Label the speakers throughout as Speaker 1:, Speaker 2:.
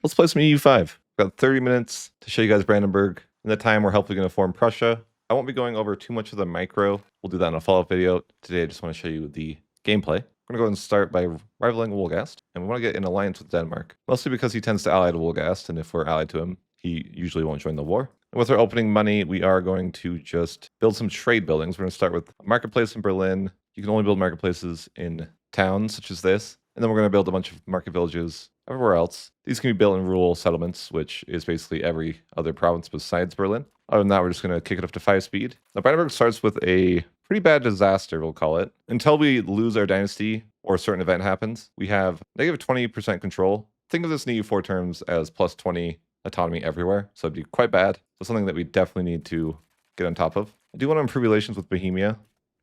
Speaker 1: let's play some EU5. Got 30 minutes to show you guys Brandenburg. In that time, we're hopefully going to form Prussia. I won't be going over too much of the micro. We'll do that in a follow-up video. Today, I just want to show you the gameplay. We're going to go ahead and start by rivaling Wolgast, and we want to get in alliance with Denmark, mostly because he tends to ally to Wolgast, and if we're allied to him, he usually won't join the war. And with our opening money, we are going to just build some trade buildings. We're going to start with a marketplace in Berlin. You can only build marketplaces in towns such as this, and then we're going to build a bunch of market villages everywhere else. These can be built in rural settlements, which is basically every other province besides Berlin. Other than that, we're just going to kick it up to 5 speed. Now, Brandenburg starts with a pretty bad disaster, we'll call it. Until we lose our dynasty or a certain event happens, we have negative 20% control. Think of this in EU4 terms as plus 20 autonomy everywhere, so it'd be quite bad. So something that we definitely need to get on top of. I do want to improve relations with Bohemia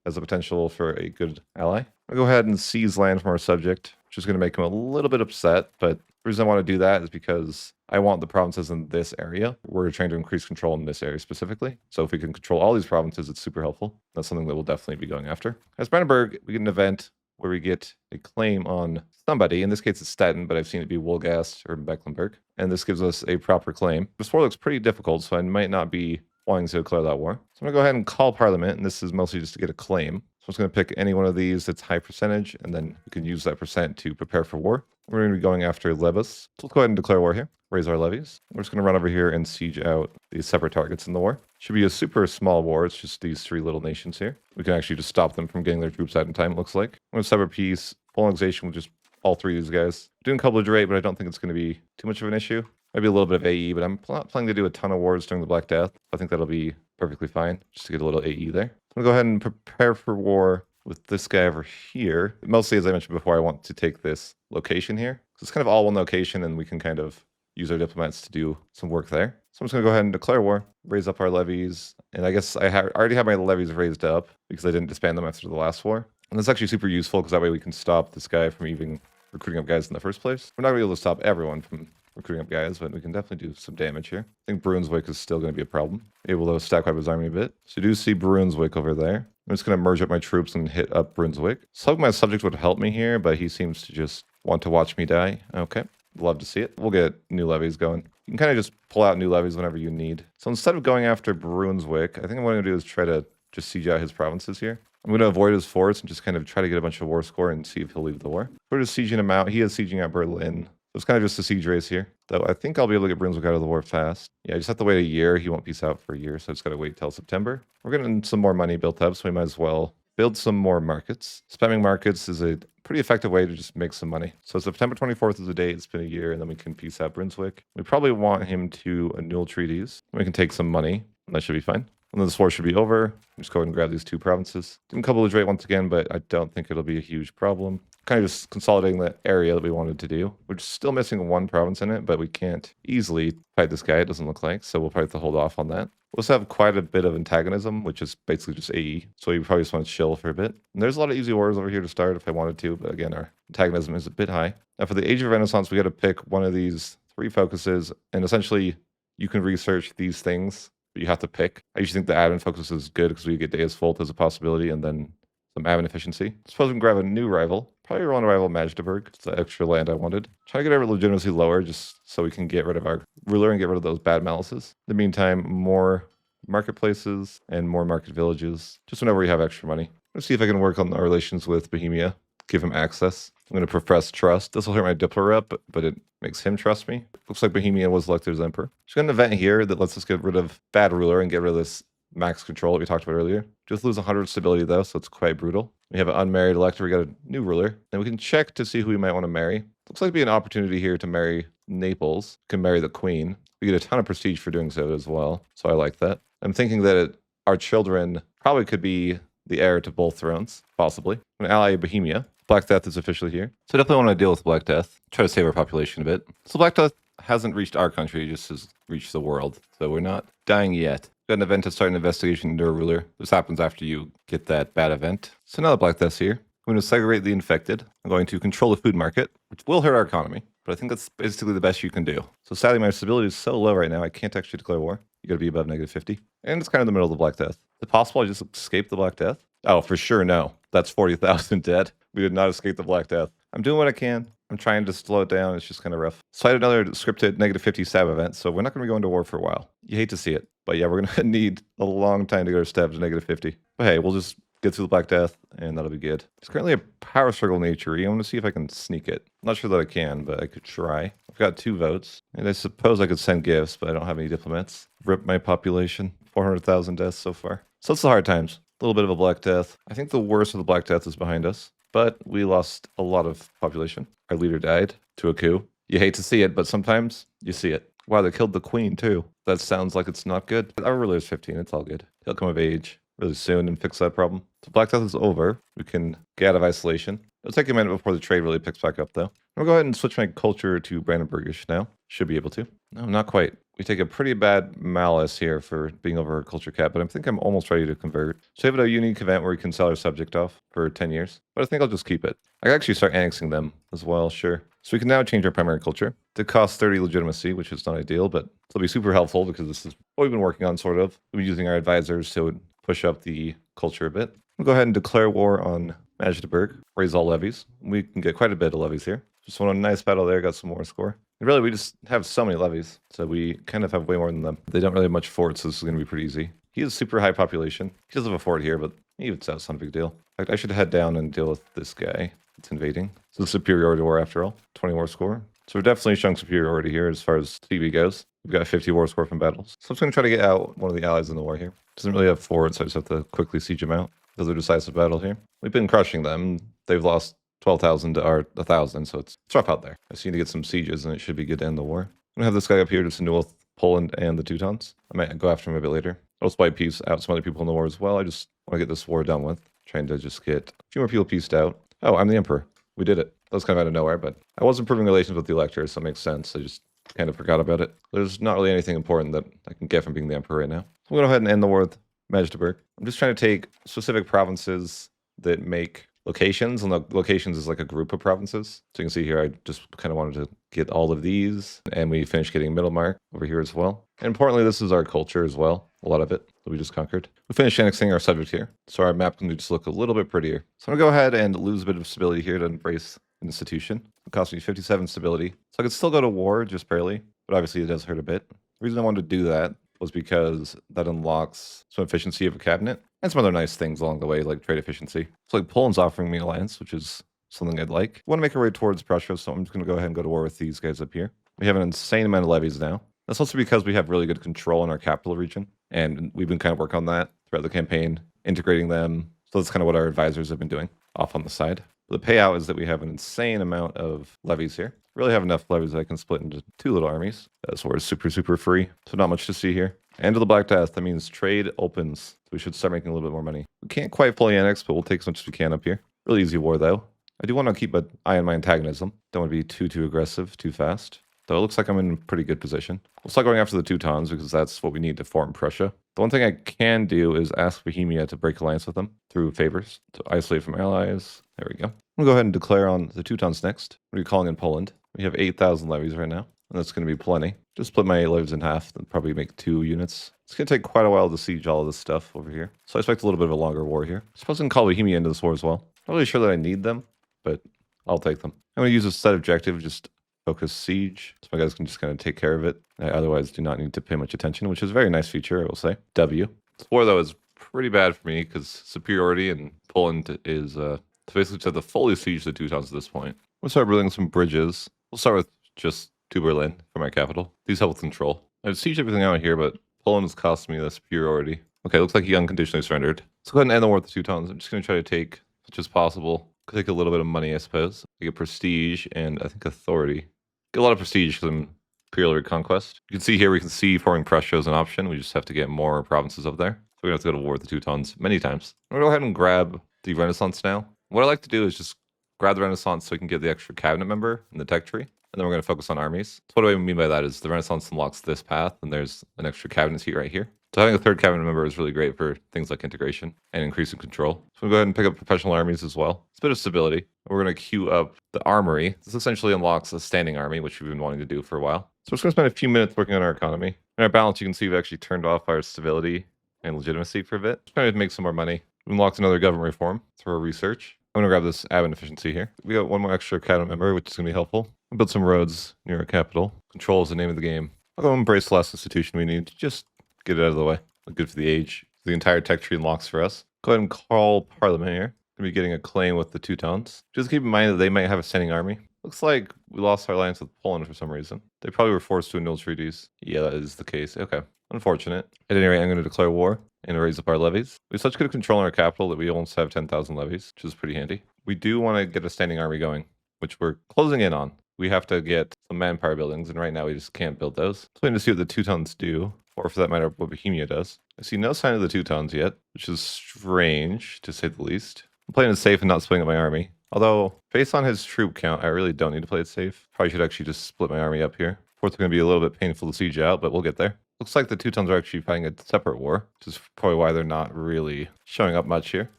Speaker 1: as a potential for a good ally. I'll go ahead and seize land from our subject, which is going to make him a little bit upset, but the reason I want to do that is because I want the provinces in this area. We're trying to increase control in this area specifically. So if we can control all these provinces, it's super helpful. That's something that we'll definitely be going after. As Brandenburg, we get an event where we get a claim on somebody. In this case, it's Stettin, but I've seen it be Wolgast or Mecklenburg. And this gives us a proper claim. This war looks pretty difficult, so I might not be wanting to declare that war. So I'm going to go ahead and call Parliament, and this is mostly just to get a claim. So I'm just going to pick any one of these that's high percentage, and then we can use that percent to prepare for war. We're going to be going after Lebus. So let's go ahead and declare war here. Raise our levies. We're just going to run over here and siege out these separate targets in the war. Should be a super small war. It's just these 3 little nations here. We can actually just stop them from getting their troops out in time, it looks like. I'm going to sever peace. Polarization with just all 3 of these guys. Doing couplage rate, but I don't think it's going to be too much of an issue. Maybe a little bit of AE, but I'm not planning to do a ton of wars during the Black Death. I think that'll be perfectly fine, just to get a little AE there. I'm going to go ahead and prepare for war with this guy over here. Mostly, as I mentioned before, I want to take this location here. So it's kind of all one location, and we can kind of use our diplomats to do some work there. So I'm just going to go ahead and declare war, raise up our levies. And I guess I already have my levies raised up because I didn't disband them after the last war. And that's actually super useful because that way we can stop this guy from even recruiting up guys in the first place. We're not going to be able to stop everyone from recruiting up guys, but we can definitely do some damage here. I think Brunswick is still going to be a problem. Able to stack up his army a bit. So you do see Brunswick over there. I'm just going to merge up my troops and hit up Brunswick. So my subject would help me here, but he seems to just want to watch me die. Okay, love to see it. We'll get new levies going. You can kind of just pull out new levies whenever you need. So instead of going after Brunswick, I think what I'm going to do is try to just siege out his provinces here. I'm going to avoid his forts and just kind of try to get a bunch of war score and see if he'll leave the war. We're just sieging him out. He is sieging out Berlin. So it's kind of just a siege race here. Though I think I'll be able to get Brunswick out of the war fast. Yeah, I just have to wait a year. He won't peace out for a year, so I just got to wait till September. We're getting some more money built up, so we might as well build some more markets. Spamming markets is a pretty effective way to just make some money. So September 24th is the date. It's been a year, and then we can peace out Brunswick. We probably want him to annul treaties. We can take some money, and that should be fine. And then this war should be over. Just go ahead and grab these 2 provinces. Didn't couplage rate once again, but I don't think it'll be a huge problem. Kind of just consolidating the area that we wanted to do. We're just still missing 1 province in it, but we can't easily fight this guy, it doesn't look like. So we'll probably have to hold off on that. We'll also have quite a bit of antagonism, which is basically just AE. So we probably just want to chill for a bit. And there's a lot of easy wars over here to start if I wanted to, but again, our antagonism is a bit high. Now for the Age of Renaissance, we got to pick one of these 3 focuses, and essentially you can research these things, but you have to pick. I usually think the admin focus is good because we get Deus Volt as a possibility, and then some admin efficiency. Suppose we can grab a new rival. Probably want to rival Magdeburg. It's the extra land I wanted. Try to get our legitimacy lower just so we can get rid of our ruler and get rid of those bad malices. In the meantime, more marketplaces and more market villages, just whenever we have extra money. Let's see if I can work on our relations with Bohemia, give him access. I'm going to profess trust. This will hurt my Diplo rep, but it makes him trust me. Looks like Bohemia was elected as emperor. Just got an event here that lets us get rid of bad ruler and get rid of this max control that we talked about earlier. Just lose 100 stability though, so it's quite brutal. We have an unmarried elector. We got a new ruler. And we can check to see who we might want to marry. Looks like be an opportunity here to marry Naples. We can marry the queen. We get a ton of prestige for doing so as well. So I like that. I'm thinking that our children probably could be the heir to both thrones, possibly. I'm going to ally Bohemia. Black Death is officially here. So I definitely want to deal with Black Death. Try to save our population a bit. So Black Death hasn't reached our country, it just has reached the world. So we're not dying yet. Got an event to start an investigation into a ruler. This happens after you get that bad event. So now the Black Death's here. I'm going to segregate the infected. I'm going to control the food market, which will hurt our economy, but I think that's basically the best you can do. So sadly, my stability is so low right now, I can't actually declare war. You got to be above -50. And it's kind of the middle of the Black Death. Is it possible I just escaped the Black Death? Oh, for sure, no. That's 40,000 dead. We did not escape the Black Death. I'm doing what I can. I'm trying to slow it down. It's just kind of rough. So I had another scripted -50 stab event, so we're not going to be going to war for a while. You hate to see it, but yeah, we're going to need a long time to go to stab to -50. But hey, we'll just get through the Black Death, and that'll be good. It's currently a power struggle nature. I'm going to see if I can sneak it. I'm not sure that I can, but I could try. I've got 2 votes, and I suppose I could send gifts, but I don't have any diplomats. Rip my population. 400,000 deaths so far. So it's the hard times. A little bit of a Black Death. I think the worst of the Black Death is behind us, but we lost a lot of population. Our leader died to a coup. You hate to see it, but sometimes you see it. Wow, they killed the queen too. That sounds like it's not good. Our ruler is 15. It's all good. He'll come of age really soon and fix that problem. So Black Death is over. We can get out of isolation. It'll take a minute before the trade really picks back up, though. I'm going to go ahead and switch my culture to Brandenburgish now. Should be able to. No, not quite. We take a pretty bad malice here for being over our culture cap, but I think I'm almost ready to convert. So we have a unique event where we can sell our subject off for 10 years, but I think I'll just keep it. I can actually start annexing them as well, sure. So we can now change our primary culture. It costs 30 legitimacy, which is not ideal, but it'll be super helpful because this is what we've been working on, sort of. We've been using our advisors to push up the culture a bit. We'll go ahead and declare war on Magdeburg, raise all levies. We can get quite a bit of levies here. Just won a nice battle there, got some more score. And really, we just have so many levies, so we kind of have way more than them. They don't really have much forts, so this is going to be pretty easy. He has super high population. He doesn't have a fort here, but even so, it's not a big deal. In fact, I should head down and deal with this guy that's invading. So the superiority war after all, 20 war score. So we're definitely showing superiority here as far as TV goes. We've got 50 war score from battles. So I'm just going to try to get out one of the allies in the war here. Doesn't really have forts, so I just have to quickly siege them out. Because they're decisive battle here. We've been crushing them. They've lost 12,000 or 1,000, so it's rough out there. I just need to get some sieges, and it should be good to end the war. I'm gonna have this guy up here just to duel with Poland and the Teutons. I might go after him a bit later. I'll spite peace out some other people in the war as well. I just want to get this war done with. Trying to just get a few more people pieced out. Oh, I'm the emperor. We did it. That was kind of out of nowhere, but I was improving relations with the electors, so it makes sense. I just kind of forgot about it. There's not really anything important that I can get from being the emperor right now. So I'm going to go ahead and end the war with Magdeburg. I'm just trying to take specific provinces that make locations, and the locations is like a group of provinces. So you can see here, I just kind of wanted to get all of these, and we finished getting Middlemark over here as well. And importantly, this is our culture as well, a lot of it that we just conquered. We finished annexing our subject here, so our map can just look a little bit prettier. So I'm gonna go ahead and lose a bit of stability here to embrace an institution. It cost me 57 stability, so I could still go to war, just barely, but obviously it does hurt a bit. The reason I wanted to do that was because that unlocks some efficiency of a cabinet and some other nice things along the way, like trade efficiency. So like Poland's offering me alliance, which is something I'd like. I want to make our way towards Prussia, so I'm just going to go ahead and go to war with these guys up here. We have an insane amount of levies now. That's also because we have really good control in our capital region, and we've been kind of working on that throughout the campaign, integrating them. So that's kind of what our advisors have been doing off on the side. But the payout is that we have an insane amount of levies here. Really have enough levies that I can split into 2 little armies. So we're super free. So not much to see here. End of the Black Death. That means trade opens. So we should start making a little bit more money. We can't quite fully annex, but we'll take as much as we can up here. Really easy war, though. I do want to keep an eye on my antagonism. Don't want to be too aggressive, too fast. Though it looks like I'm in a pretty good position. We'll start going after the Teutons because that's what we need to form Prussia. The one thing I can do is ask Bohemia to break alliance with them through favors. To isolate from allies. There we go. I'm going to go ahead and declare on the Teutons next. What are you calling in Poland? We have 8,000 levies right now. And that's going to be plenty. Just split my levies in half and probably make 2 units. It's going to take quite a while to siege all of this stuff over here. So I expect a little bit of a longer war here. I suppose I can call Bohemia into this war as well. Not really sure that I need them, but I'll take them. I'm going to use a set objective, just focus siege. So my guys can just kind of take care of it. I otherwise do not need to pay much attention, which is a very nice feature, I will say. W. This war, though, is pretty bad for me because superiority in Poland is so basically to have to fully siege the Teutons at this point. We'll start building some bridges. We'll start with just to Berlin for my capital. These help with control. I've sieged everything out here, but Poland has cost me the superiority. Okay, looks like he unconditionally surrendered. Let's go ahead and end the war with the Teutons. I'm just going to try to take as much as possible. Could take a little bit of money, I suppose. I get prestige and I think authority. Get a lot of prestige because I'm imperial reconquest. You can see here, we can see forming Prussia as an option. We just have to get more provinces up there. So we're going to have to go to war with the Teutons many times. I'm going to go ahead and grab the Renaissance now. What I like to do is just grab the Renaissance so we can get the extra cabinet member in the tech tree. And then we're going to focus on armies. So what do I mean by that is the Renaissance unlocks this path, and there's an extra cabinet seat right here. So having a 3rd cabinet member is really great for things like integration and increasing control. So we'll go ahead and pick up professional armies as well. It's a bit of stability. We're going to queue up the armory. This essentially unlocks a standing army, which we've been wanting to do for a while. So we're just going to spend a few minutes working on our economy. In our balance, you can see we've actually turned off our stability and legitimacy for a bit. Just trying to make some more money. We unlocked another government reform through our research. I'm gonna grab this admin efficiency here. We got one more extra cabinet member, which is gonna be helpful. We'll build some roads near our capital. Control is the name of the game. I'll go embrace the last institution we need to just get it out of the way. Look good for the age. The entire tech tree unlocks for us. Go ahead and call Parliament here. Gonna be getting a claim with the Teutons. Just keep in mind that they might have a standing army. Looks like we lost our alliance with Poland for some reason. They probably were forced to annul treaties. Yeah, that is the case. Okay. Unfortunate. At any rate, I'm going to declare war and raise up our levies. We have such good control in our capital that we almost have 10,000 levies, which is pretty handy. We do want to get a standing army going, which we're closing in on. We have to get some manpower buildings, and right now we just can't build those. So waiting to see what the Teutons do, or for that matter, what Bohemia does. I see no sign of the Teutons yet, which is strange, to say the least. I'm playing it safe and not splitting up my army. Although, based on his troop count, I really don't need to play it safe. Probably should actually just split my army up here. Of course, it's going to be a little bit painful to siege out, but we'll get there. Looks like the Teutons are actually fighting a separate war, which is probably why they're not really showing up much here.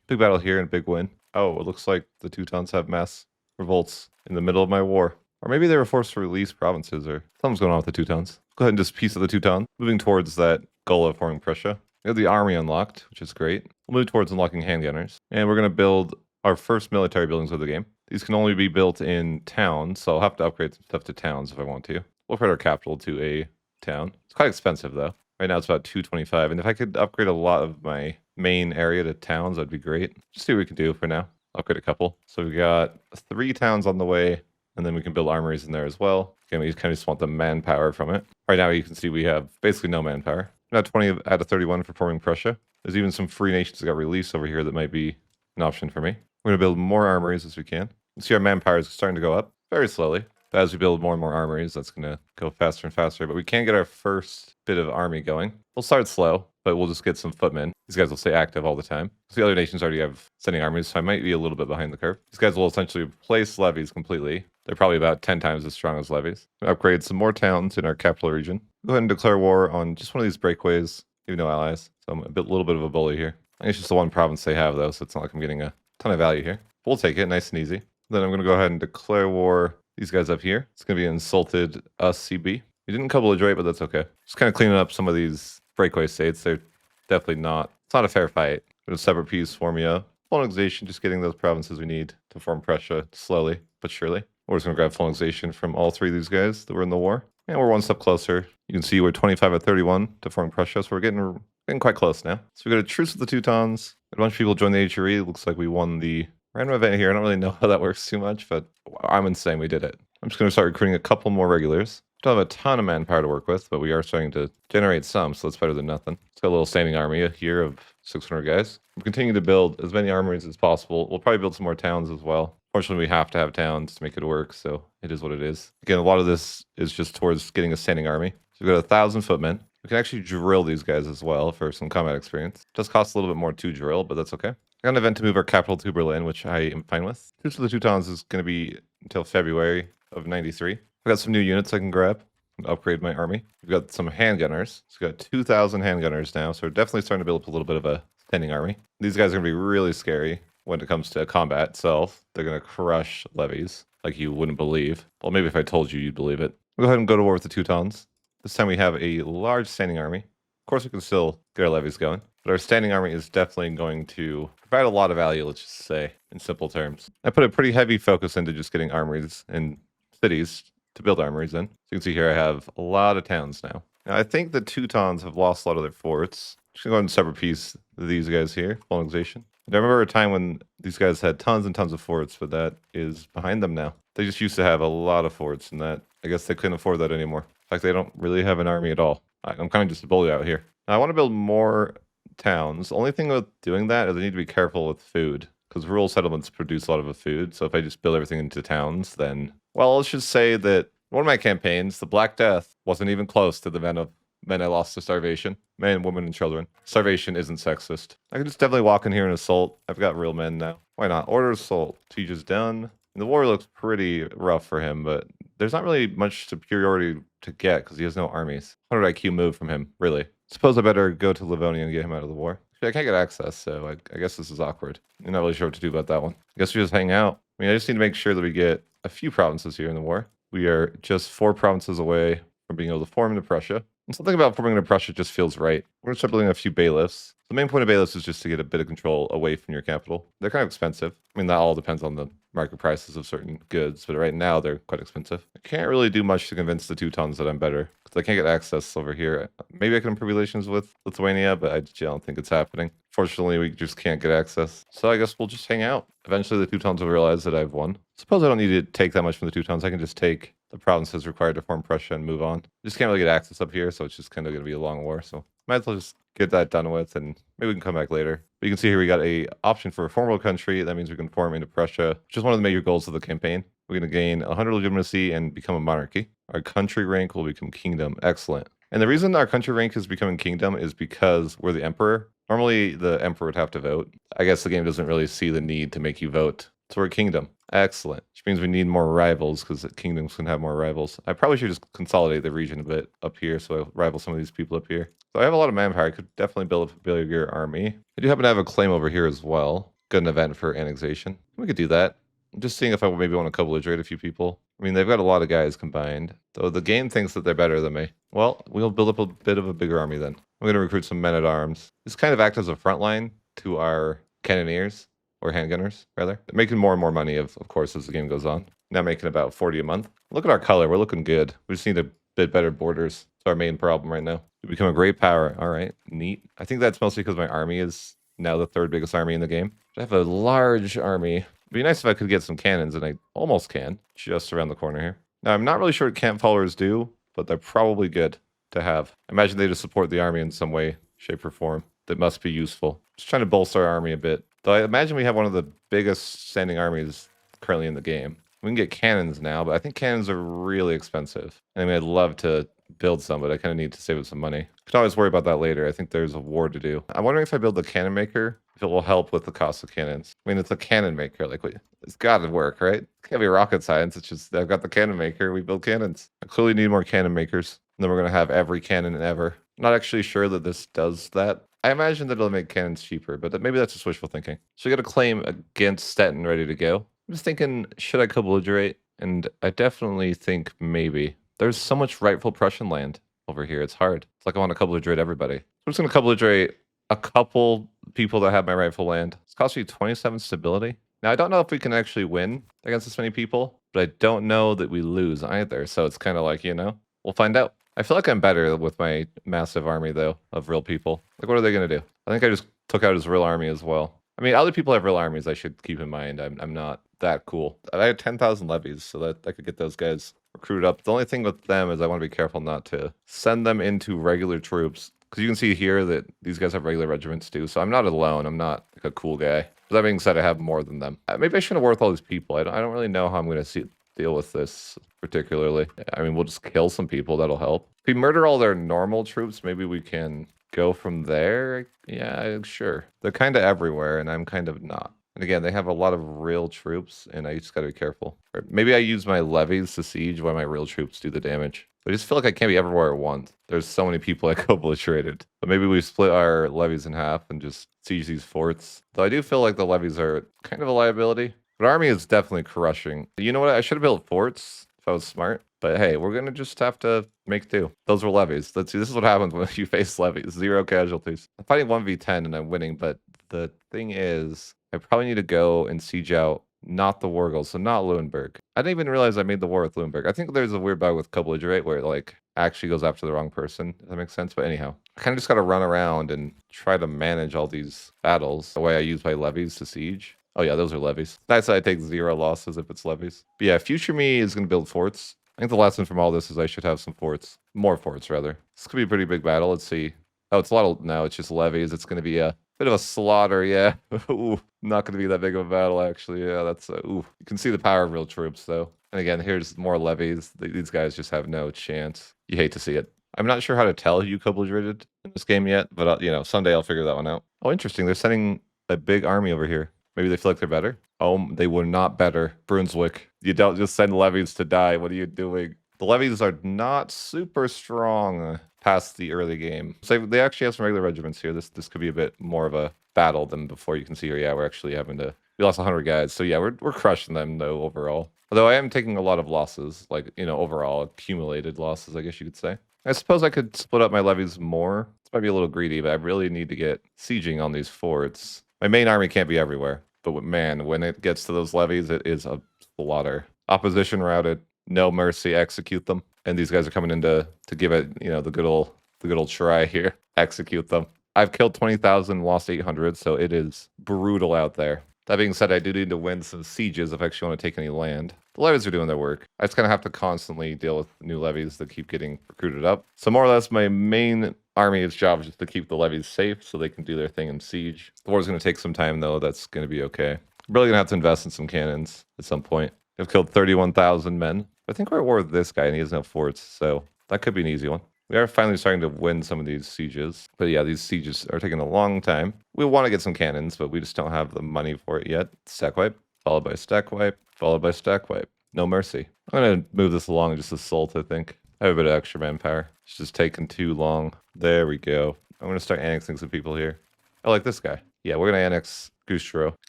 Speaker 1: Big battle here and big win. Oh, it looks like the Teutons have mass revolts in the middle of my war. Or maybe they were forced to release provinces, or something's going on with the Teutons. Go ahead and just piece of the Teuton. Moving towards that goal of forming Prussia. We have the army unlocked, which is great. We'll move towards unlocking handgunners. And we're going to build our first military buildings of the game. These can only be built in towns, so I'll have to upgrade some stuff to towns if I want to. We'll upgrade our capital to a town. It's quite expensive, though. Right now it's about 225, and if I could upgrade a lot of my main area to towns, that'd be great. Just see what we can do for now. Upgrade a couple. So we got 3 towns on the way, and then we can build armories in there as well. Again, we kind of just want the manpower from it. Right now you can see we have basically no manpower. Now 20 out of 31 for forming Prussia. There's even some free nations that got released over here that might be an option for me. We're going to build more armories as we can. You see our manpower is starting to go up very slowly. But as we build more and more armories, that's going to go faster and faster. But we can get our first bit of army going. We'll start slow, but we'll just get some footmen. These guys will stay active all the time. So the other nations already have sending armies, so I might be a little bit behind the curve. These guys will essentially replace levies completely. They're probably about 10 times as strong as levies. Upgrade some more towns in our capital region. Go ahead and declare war on just one of these breakaways. Even no allies. So I'm a little bit of a bully here. I think it's just the one province they have, though, so it's not like I'm getting a ton of value here. We'll take it, nice and easy. Then I'm going to go ahead and declare war these guys up here. It's going to be insulted us CB. We didn't co-belligerate, but that's okay. Just kind of cleaning up some of these breakaway states. They're definitely not, it's not a fair fight. We're going to separate peace, formia, full annexation, just getting those provinces we need to form Prussia slowly but surely. We're just going to grab full annexation from all 3 of these guys that were in the war. And we're one step closer. You can see we're 25 at 31 to form Prussia, so we're getting quite close now. So we got a truce with the Teutons. A bunch of people joined the HRE. It looks like we won the random event here. I don't really know how that works too much, but I'm insane. We did it. I'm just going to start recruiting a couple more regulars. Don't have a ton of manpower to work with, but we are starting to generate some, so that's better than nothing. It's got a little standing army here of 600 guys. We're continuing to build as many armories as possible. We'll probably build some more towns as well. Fortunately, we have to have towns to make it work, so it is what it is. Again, a lot of this is just towards getting a standing army. So we've got 1,000 footmen. We can actually drill these guys as well for some combat experience. It does cost a little bit more to drill, but that's okay. I got an event to move our capital to Berlin, which I am fine with. Truce with the Teutons is going to be until February of 93. I've got some new units I can grab and upgrade my army. We've got some handgunners. So we've got 2,000 handgunners now, so we're definitely starting to build up a little bit of a standing army. These guys are going to be really scary when it comes to combat itself. They're going to crush levies like you wouldn't believe. Well, maybe if I told you, you'd believe it. We'll go ahead and go to war with the Teutons. This time we have a large standing army. Of course, we can still get our levies going, but our standing army is definitely going to provide a lot of value, let's just say, in simple terms. I put a pretty heavy focus into just getting armories in cities to build armories in. So you can see here I have a lot of towns now. Now, I think the Teutons have lost a lot of their forts. Just going to go ahead and separate piece these guys here, colonization. I remember a time when these guys had tons and tons of forts, but that is behind them now. They just used to have a lot of forts, and that I guess they couldn't afford that anymore. In fact, they don't really have an army at all. I'm kind of just a bully out here. Now, I want to build more towns. The only thing with doing that is I need to be careful with food, because rural settlements produce a lot of the food. So if I just build everything into towns, then, well, let's just say that one of my campaigns, the Black Death, wasn't even close to the men I lost to starvation. Men, women, and children. Starvation isn't sexist. I can just definitely walk in here and assault. I've got real men now. Why not? Order assault. Siege is done. And the war looks pretty rough for him, but there's not really much superiority to get because he has no armies. 100 IQ move from him, really. Suppose I better go to Livonia and get him out of the war. I can't get access, so I guess this is awkward. I'm not really sure what to do about that one. I guess we just hang out. I mean, I just need to make sure that we get a few provinces here in the war. We are just 4 provinces away from being able to form into Prussia. And something about forming under Prussia just feels right. We're going to start building a few bailiffs. The main point of bailiffs is just to get a bit of control away from your capital. They're kind of expensive. I mean, that all depends on the market prices of certain goods, but right now they're quite expensive. I can't really do much to convince the Teutons that I'm better, because I can't get access over here. Maybe I can improve relations with Lithuania, but I don't think it's happening. Fortunately, we just can't get access. So I guess we'll just hang out. Eventually, the Teutons will realize that I've won. Suppose I don't need to take that much from the Teutons. I can just take the provinces required to form Prussia and move on. Just can't really get access up here, so it's just kind of going to be a long war. So might as well just get that done with, and maybe we can come back later. But you can see here we got a option for a formal country. That means we can form into Prussia, which is one of the major goals of the campaign. We're going to gain 100 legitimacy and become a monarchy. Our country rank will become kingdom. Excellent. And the reason our country rank is becoming kingdom is because we're the emperor. Normally, the emperor would have to vote. I guess the game doesn't really see the need to make you vote. So we're a kingdom. Excellent. Which means we need more rivals because kingdoms can have more rivals. I probably should just consolidate the region a bit up here so I rival some of these people up here. So I have a lot of manpower. I could definitely build a bigger army. I do happen to have a claim over here as well. Got an event for annexation. We could do that. I'm just seeing if I maybe want to co-belligerate a few people. I mean, they've got a lot of guys combined, though the game thinks that they're better than me. Well, we'll build up a bit of a bigger army then. I'm going to recruit some men-at-arms. This kind of acts as a front line to our cannoneers, or handgunners, rather. They're making more and more money, of course, as the game goes on. Now making about 40 a month. Look at our color. We're looking good. We just need a bit better borders. It's our main problem right now. We become a great power. All right, neat. I think that's mostly because my army is now the third biggest army in the game. I have a large army. It'd be nice if I could get some cannons, and I almost can, just around the corner here. Now, I'm not really sure what camp followers do, but they're probably good to have. I imagine they just support the army in some way, shape, or form. That must be useful. Just trying to bolster our army a bit. Though I imagine we have one of the biggest standing armies currently in the game. We can get cannons now, but I think cannons are really expensive. I mean, I'd love to build some, but I kind of need to save up some money. Could always worry about that later. I think there's a war to do. I'm wondering if I build the cannon maker, if it will help with the cost of cannons. I mean, it's a cannon maker. Like, it's got to work, right? It can't be rocket science. It's just, I've got the cannon maker. We build cannons. I clearly need more cannon makers. And then we're going to have every cannon ever. I'm not actually sure that this does that. I imagine that it'll make cannons cheaper, but maybe that's just wishful thinking. So we got a claim against Stettin ready to go. I'm just thinking, should I co-belligerate? And I definitely think maybe. There's so much rightful Prussian land over here. It's hard. It's like I want to co-belligerate everybody. So I'm just going to co-belligerate a couple people that have my rightful land. It's costing you 27 stability. Now, I don't know if we can actually win against this many people, but I don't know that we lose either. So it's kind of like, we'll find out. I feel like I'm better with my massive army, though, of real people. Like, what are they going to do? I think I just took out his real army as well. I mean, other people have real armies. I should keep in mind. I'm not that cool. I had 10,000 levies, so that I could get those guys recruited up. The only thing with them is I want to be careful not to send them into regular troops. Because you can see here that these guys have regular regiments, too. So I'm not alone. I'm not like a cool guy. But that being said, I have more than them. Maybe I shouldn't have worked with all these people. I don't really know how I'm going to deal with this particularly. I mean, we'll just kill some people. That'll help. If we murder all their normal troops, maybe we can go from there. Yeah, sure. They're kind of everywhere, and I'm kind of not. And again, they have a lot of real troops, and I just got to be careful. Or maybe I use my levies to siege while my real troops do the damage. But I just feel like I can't be everywhere at once. There's so many people I co-bellitrated. But maybe we split our levies in half and just siege these forts. Though I do feel like the levies are kind of a liability. But army is definitely crushing. You know what? I should have built forts if I was smart. But hey, we're going to just have to make do. Those were levies. Let's see. This is what happens when you face levies. 0 casualties. I'm fighting 1v10 and I'm winning. But the thing is, I probably need to go and siege out not the Wargals, so not Luenburg. I didn't even realize I made the war with Luenburg. I think there's a weird bug with co-belligerate where it like actually goes after the wrong person. If that makes sense. But anyhow, I kind of just got to run around and try to manage all these battles. The way I use my levies to siege. Oh yeah, those are levies. Nice that I take 0 losses if it's levies. But yeah, future me is going to build forts. I think the lesson from all this is I should have some forts. More forts, rather. This could be a pretty big battle. Let's see. Oh, it's a lot of... No, it's just levies. It's going to be a bit of a slaughter, yeah. Ooh, not going to be that big of a battle, actually. Yeah, that's... ooh. You can see the power of real troops, though. And again, here's more levies. These guys just have no chance. You hate to see it. I'm not sure how to tell you co-belligrated in this game yet, but, someday I'll figure that one out. Oh, interesting. They're sending a big army over here. Maybe they feel like they're better? Oh, they were not better. Brunswick. You don't just send levies to die. What are you doing? The levies are not super strong past the early game. So they actually have some regular regiments here. This could be a bit more of a battle than before. You can see here, yeah, we're actually having to... We lost 100 guys. So yeah, we're crushing them, though, overall. Although I am taking a lot of losses, like, overall accumulated losses, I guess you could say. I suppose I could split up my levies more. This might be a little greedy, but I really need to get sieging on these forts. My main army can't be everywhere, but man, when it gets to those levies, it is a slaughter. Opposition routed, no mercy, execute them. And these guys are coming in to give it, you know, the good old try here. Execute them. I've killed 20,000, lost 800, so it is brutal out there. That being said, I do need to win some sieges if I actually want to take any land. The levies are doing their work. I just kind of have to constantly deal with new levies that keep getting recruited up. So more or less, my main army's job is just to keep the levies safe so they can do their thing in siege. The war's going to take some time, though. That's going to be okay. I'm really going to have to invest in some cannons at some point. I've killed 31,000 men. I think we're at war with this guy, and he has no forts, so that could be an easy one. We are finally starting to win some of these sieges. But yeah, these sieges are taking a long time. We want to get some cannons, but we just don't have the money for it yet. Stack wipe, followed by stack wipe, followed by stack wipe. No mercy. I'm going to move this along and just assault, I think. I have a bit of extra manpower. It's just taking too long. There we go. I'm going to start annexing some people here. I like this guy. Yeah, we're going to annex Gustro.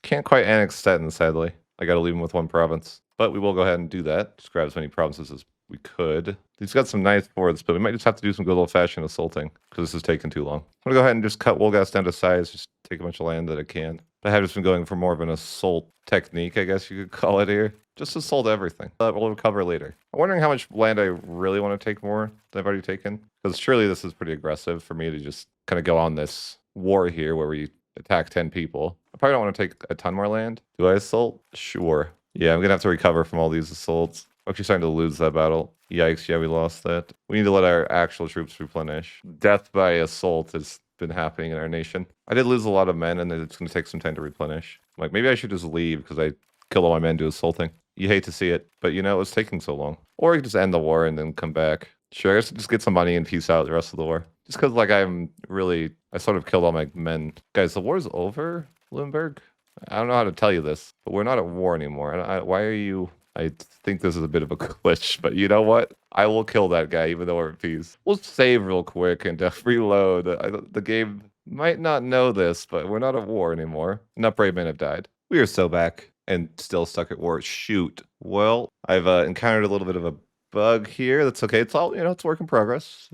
Speaker 1: Can't quite annex Stettin, sadly. I got to leave him with one province. But we will go ahead and do that. Just grab as many provinces as we could. He's got some nice forts, but we might just have to do some good old-fashioned assaulting because this is taking too long. I'm going to go ahead and just cut Wolgast down to size, just take a bunch of land that I can. I have just been going for more of an assault technique, I guess you could call it here. Just assault everything. We'll recover later. I'm wondering how much land I really want to take more than I've already taken. Because surely this is pretty aggressive for me to just kind of go on this war here where we attack 10 people. I probably don't want to take a ton more land. Do I assault? Sure. Yeah, I'm going to have to recover from all these assaults. I'm actually starting to lose that battle. Yikes, yeah, we lost that. We need to let our actual troops replenish. Death by assault has been happening in our nation. I did lose a lot of men, and it's going to take some time to replenish. Like, maybe I should just leave because I killed all my men to assaulting. You hate to see it, but you know, it was taking so long. Or we could just end the war and then come back. Sure, I guess just get some money and peace out the rest of the war. Just because, like, I sort of killed all my men. Guys, the war's over, Bloomberg? I don't know how to tell you this, but we're not at war anymore. Why are you... I think this is a bit of a glitch, but you know what? I will kill that guy even though we're at peace. We'll save real quick and reload. The game might not know this, but we're not at war anymore. Enough brave men have died. We are so back and still stuck at war. Shoot. Well, I've encountered a little bit of a bug here. That's okay. It's all, you know, it's work in progress.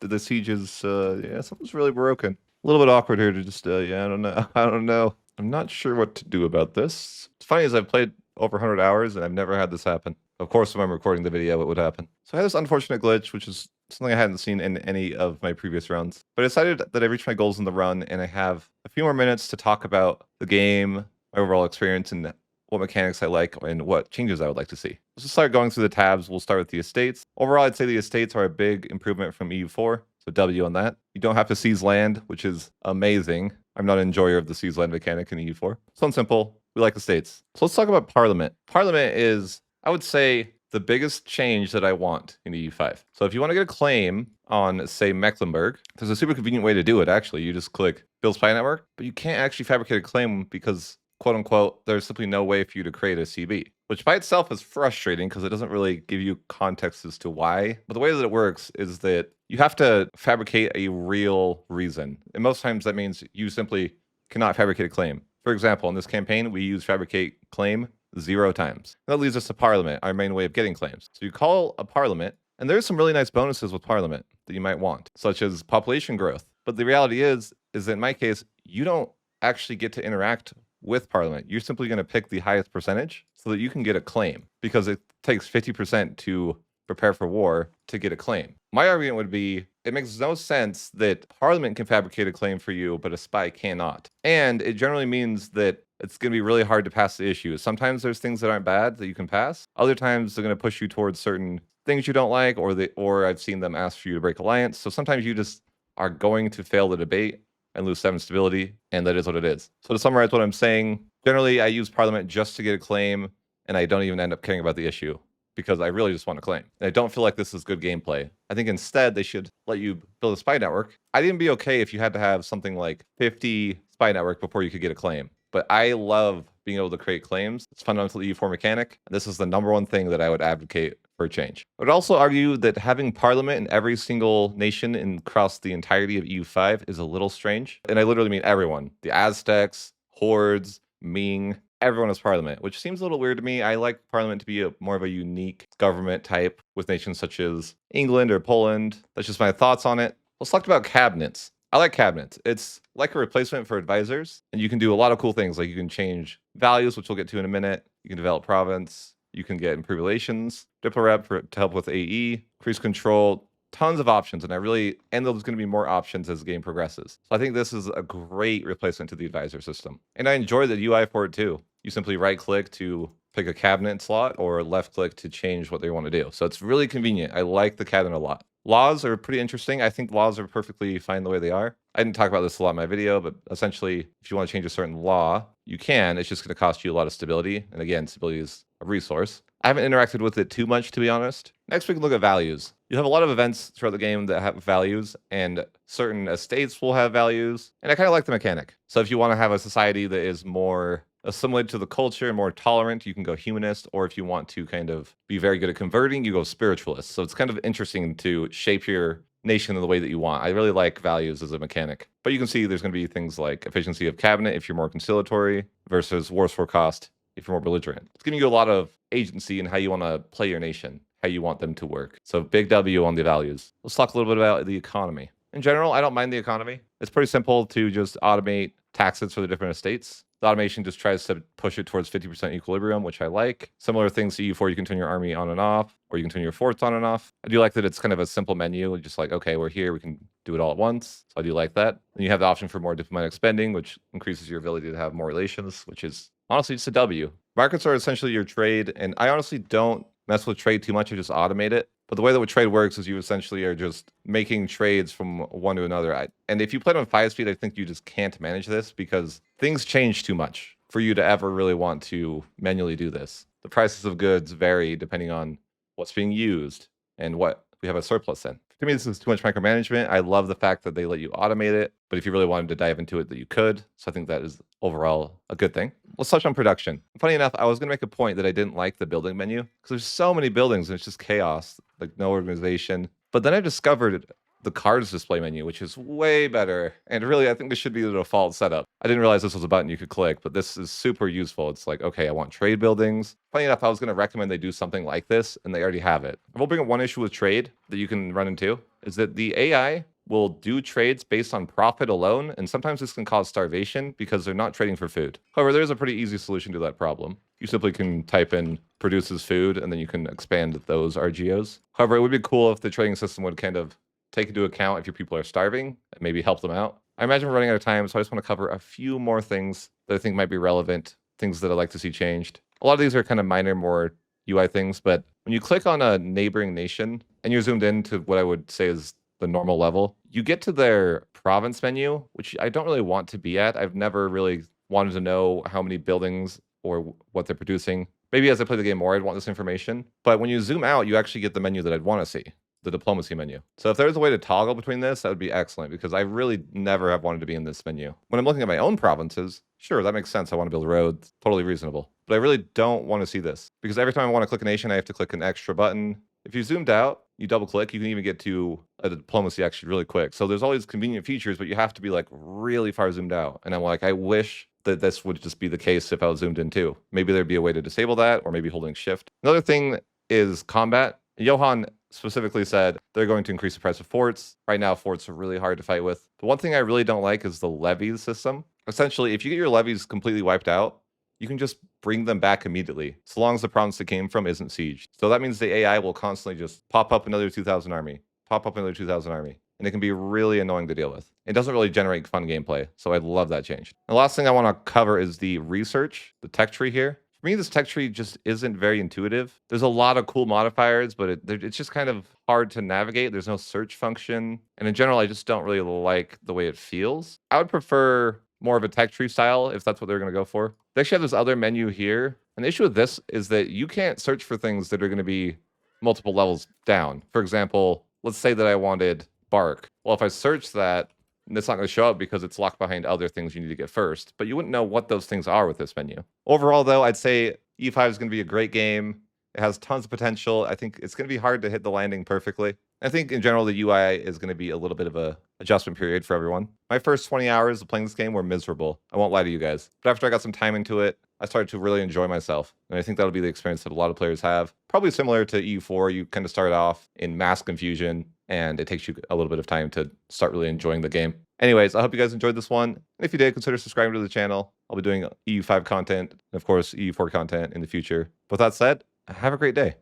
Speaker 1: The siege is, yeah, something's really broken. A little bit awkward here to just, yeah, I don't know. I don't know. I'm not sure what to do about this. It's funny as I've played over 100 hours and I've never had this happen. Of course, when I'm recording the video, it would happen. So I had this unfortunate glitch, which is something I hadn't seen in any of my previous runs. But I decided that I reached my goals in the run and I have a few more minutes to talk about the game, my overall experience, and what mechanics I like and what changes I would like to see. Let's just start going through the tabs. We'll start with the estates. Overall, I'd say the estates are a big improvement from EU4. So W on that. You don't have to seize land, which is amazing. I'm not an enjoyer of the seize land mechanic in EU4. So simple. We like the states. So let's talk about Parliament. Parliament is, I would say, the biggest change that I want in EU5. So if you want to get a claim on, say, Mecklenburg, there's a super convenient way to do it, actually. You just click Build Spy Network, but you can't actually fabricate a claim because, quote unquote, there's simply no way for you to create a CB, which by itself is frustrating because it doesn't really give you context as to why. But the way that it works is that you have to fabricate a real reason. And most times that means you simply cannot fabricate a claim. For example, in this campaign, we use fabricate claim 0 times. And that leads us to Parliament, our main way of getting claims. So you call a Parliament, and there's some really nice bonuses with Parliament that you might want, such as population growth. But the reality is that in my case, you don't actually get to interact with Parliament. You're simply going to pick the highest percentage so that you can get a claim, because it takes 50% to prepare for war to get a claim. My argument would be, it makes no sense that Parliament can fabricate a claim for you, but a spy cannot. And it generally means that it's going to be really hard to pass the issue. Sometimes there's things that aren't bad that you can pass. Other times they're going to push you towards certain things you don't like, or I've seen them ask for you to break alliance. So sometimes you just are going to fail the debate and lose 7 stability, and that is what it is. So to summarize what I'm saying, generally I use Parliament just to get a claim, and I don't even end up caring about the issue, because I really just want to claim. And I don't feel like this is good gameplay. I think instead they should let you build a spy network. I'd even be okay if you had to have something like 50 spy network before you could get a claim. But I love being able to create claims. It's fundamental EU4 mechanic. And this is the #1 thing that I would advocate for a change. I would also argue that having Parliament in every single nation across the entirety of EU5 is a little strange. And I literally mean everyone. The Aztecs, Hordes, Ming, everyone is parliament, which seems a little weird to me. I like parliament to be more of a unique government type with nations such as England or Poland. That's just my thoughts on it. Let's talk about cabinets. I like cabinets. It's like a replacement for advisors, and you can do a lot of cool things. Like you can change values, which we'll get to in a minute. You can develop province. You can get improved relations, Diplo rep to help with AE, increase control, tons of options. And there's going to be more options as the game progresses. So I think this is a great replacement to the advisor system. And I enjoy the UI for it too. You simply right click to pick a cabinet slot or left click to change what they want to do. So it's really convenient. I like the cabinet a lot. Laws are pretty interesting. I think laws are perfectly fine the way they are. I didn't talk about this a lot in my video, but essentially, if you want to change a certain law, you can. It's just going to cost you a lot of stability. And again, stability is a resource. I haven't interacted with it too much, to be honest. Next, we can look at values. You have a lot of events throughout the game that have values, and certain estates will have values. And I kind of like the mechanic. So if you want to have a society that is more assimilated to the culture and more tolerant, you can go humanist. Or if you want to kind of be very good at converting, you go spiritualist. So it's kind of interesting to shape your nation in the way that you want. I really like values as a mechanic. But you can see there's going to be things like efficiency of cabinet if you're more conciliatory versus wars for cost if you're more belligerent. It's giving you a lot of agency in how you want to play your nation, how you want them to work. So big W on the values. Let's talk a little bit about the economy. In general, I don't mind the economy. It's pretty simple to just automate taxes for the different estates. The automation just tries to push it towards 50% equilibrium, which I like. Similar things to EU4, you can turn your army on and off, or you can turn your forts on and off. I do like that it's kind of a simple menu, just like, okay, we're here, we can do it all at once. So I do like that. Then you have the option for more diplomatic spending, which increases your ability to have more relations, which is honestly just a W. Markets are essentially your trade, and I honestly don't mess with trade too much. I just automate it. But the way that trade works is you essentially are just making trades from one to another. And if you play it on 5 speed, I think you just can't manage this because things change too much for you to ever really want to manually do this. The prices of goods vary depending on what's being used and what we have a surplus in. To me, this is too much micromanagement. I love the fact that they let you automate it, but if you really wanted to dive into it, that you could. So I think that is overall a good thing. Let's touch on production. Funny enough, I was going to make a point that I didn't like the building menu because there's so many buildings and it's just chaos, like no organization. But then I discovered the cards display menu, which is way better. And really, I think this should be the default setup. I didn't realize this was a button you could click, but this is super useful. It's like, okay, I want trade buildings. Funny enough, I was going to recommend they do something like this, and they already have it. I will bring up one issue with trade that you can run into, is that the AI will do trades based on profit alone, and sometimes this can cause starvation because they're not trading for food. However, there's a pretty easy solution to that problem. You simply can type in produces food, and then you can expand those RGOs. However, it would be cool if the trading system would kind of take into account if your people are starving and maybe help them out. I imagine we're running out of time, so I just want to cover a few more things that I think might be relevant, things that I'd like to see changed. A lot of these are kind of minor, more UI things, but when you click on a neighboring nation and you're zoomed in to what I would say is the normal level, you get to their province menu, which I don't really want to be at. I've never really wanted to know how many buildings or what they're producing. Maybe as I play the game more, I'd want this information. But when you zoom out, you actually get the menu that I'd want to see, the diplomacy menu. So if there's a way to toggle between this, that would be excellent because I really never have wanted to be in this menu. When I'm looking at my own provinces, sure, that makes sense. I want to build roads, totally reasonable. But I really don't want to see this because every time I want to click a nation, I have to click an extra button. If you zoomed out, you double click, you can even get to a diplomacy actually really quick. So there's all these convenient features, but you have to be like really far zoomed out. And I'm like, I wish that this would just be the case if I was zoomed in too. Maybe there'd be a way to disable that or maybe holding shift. Another thing is combat. Johan specifically said they're going to increase the price of forts. Right now, forts are really hard to fight with. The one thing I really don't like is the levies system. Essentially, if you get your levies completely wiped out, you can just bring them back immediately, so long as the province it came from isn't sieged. So that means the AI will constantly just pop up another 2,000 army, pop up another 2,000 army, and it can be really annoying to deal with. It doesn't really generate fun gameplay, so I'd love that changed. The last thing I want to cover is the research, the tech tree here. For me, this tech tree just isn't very intuitive. There's a lot of cool modifiers, but it's just kind of hard to navigate. There's no search function. And in general, I just don't really like the way it feels. I would prefer more of a tech tree style if that's what they're going to go for. They actually have this other menu here. And the issue with this is that you can't search for things that are going to be multiple levels down. For example, let's say that I wanted bark. Well, if I search that, it's not going to show up because it's locked behind other things you need to get first. But you wouldn't know what those things are with this menu. Overall, though, I'd say EU5 is going to be a great game. It has tons of potential. I think it's going to be hard to hit the landing perfectly. I think in general, the UI is going to be a little bit of a adjustment period for everyone. My first 20 hours of playing this game were miserable. I won't lie to you guys. But after I got some time into it, I started to really enjoy myself. And I think that'll be the experience that a lot of players have. Probably similar to EU4, you kind of start off in mass confusion, and it takes you a little bit of time to start really enjoying the game. Anyways, I hope you guys enjoyed this one. And if you did, consider subscribing to the channel. I'll be doing EU5 content, and of course, EU4 content in the future. With that said, have a great day.